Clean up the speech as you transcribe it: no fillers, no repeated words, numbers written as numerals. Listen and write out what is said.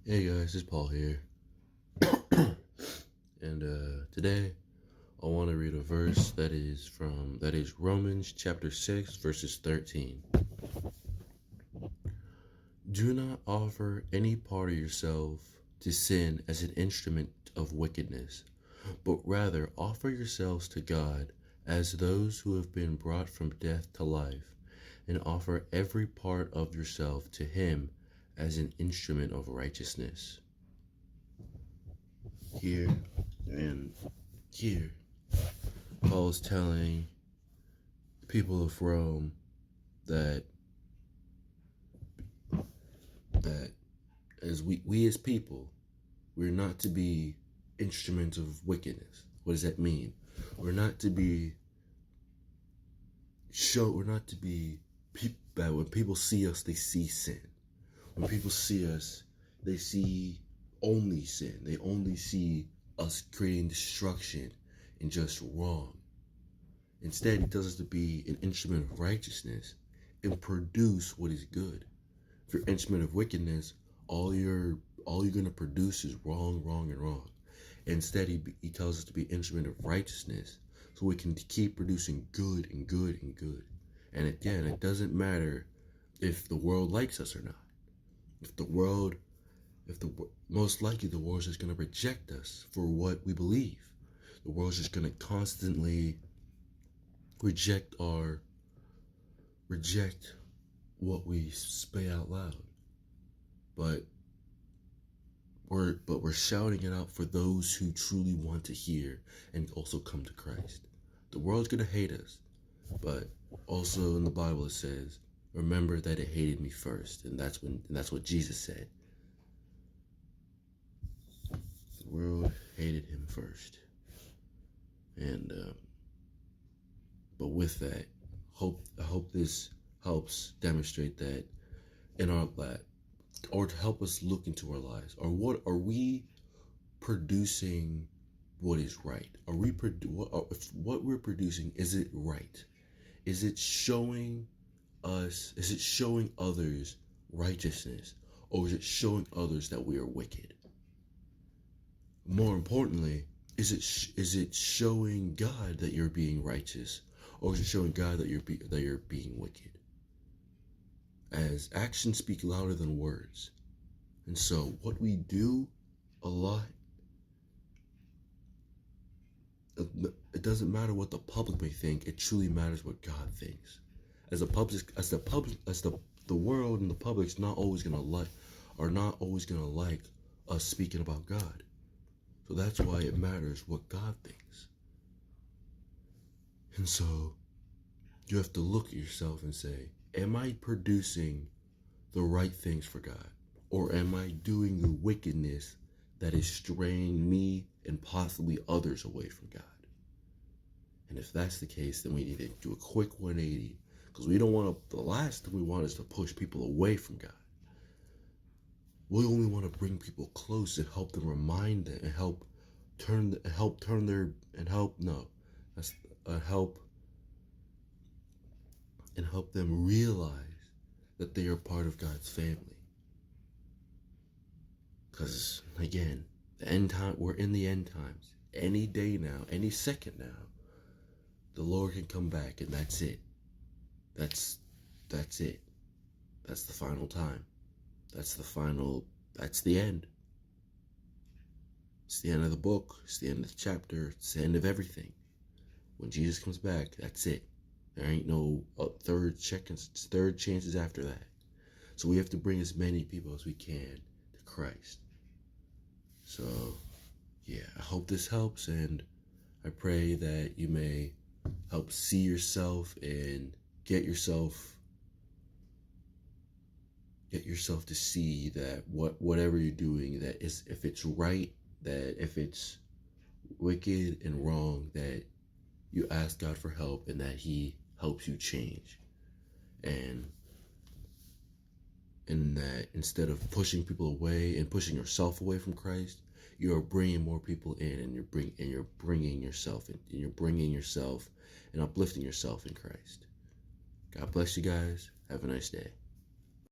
Hey guys, it's Paul here. And today I want to read a verse that is Romans chapter 6 verses 13. Do not offer any part of yourself to sin as an instrument of wickedness, but rather offer yourselves to God as those who have been brought from death to life, and offer every part of yourself to him as an instrument of righteousness. Here and here, Paul's telling the people of Rome that that as we as people, we're not to be instruments of wickedness. What does that mean? We're not to be that when people see us, they see sin. When people see us, they see only sin. They only see us creating destruction and just wrong. Instead, he tells us to be an instrument of righteousness and produce what is good. If you're an instrument of wickedness, all you're gonna produce is wrong, wrong, and wrong. Instead, he tells us to be an instrument of righteousness, so we can keep producing good and good and good. And again, it doesn't matter if the world likes us or not. Most likely the world's just gonna reject us for what we believe. The world's just gonna constantly reject what we say out loud. But we're shouting it out for those who truly want to hear and also come to Christ. The world's gonna hate us, but also in the Bible it says, "Remember that it hated me first," and that's what Jesus said. The world hated him first, and but with that, I hope this helps demonstrate that in our life, or to help us look into our lives, or what are we producing? What is right? Are we what we're producing? Is it right? Is it showing us? Is it showing others righteousness, or is it showing others that we are wicked? More importantly, is it showing God that you're being righteous, or is it showing God that you're being wicked? As actions speak louder than words. And so what we do a lot, it doesn't matter what the public may think, it truly matters what God thinks. As the world and the public's not always gonna like us speaking about God. So that's why it matters what God thinks. And so you have to look at yourself and say, am I producing the right things for God? Or am I doing the wickedness that is straying me and possibly others away from God? And if that's the case, then we need to do a quick 180, because we don't want to, the last thing we want is to push people away from God. We only want to bring people close and help them, remind them, and help them realize that they are part of God's family. Because again, we're in the end times. Any day now, any second now, the Lord can come back, and that's it. That's it. That's the final time. That's the end. It's the end of the book. It's the end of the chapter. It's the end of everything. When Jesus comes back, that's it. There ain't no third chances after that. So we have to bring as many people as we can to Christ. So, yeah, I hope this helps, and I pray that you may help see yourself and get yourself to see that whatever you're doing, that is, if it's right, that if it's wicked and wrong, that you ask God for help and that he helps you change. And that instead of pushing people away and pushing yourself away from Christ, you are bringing more people in, and you're bringing yourself and uplifting yourself in Christ. God bless you guys. Have a nice day.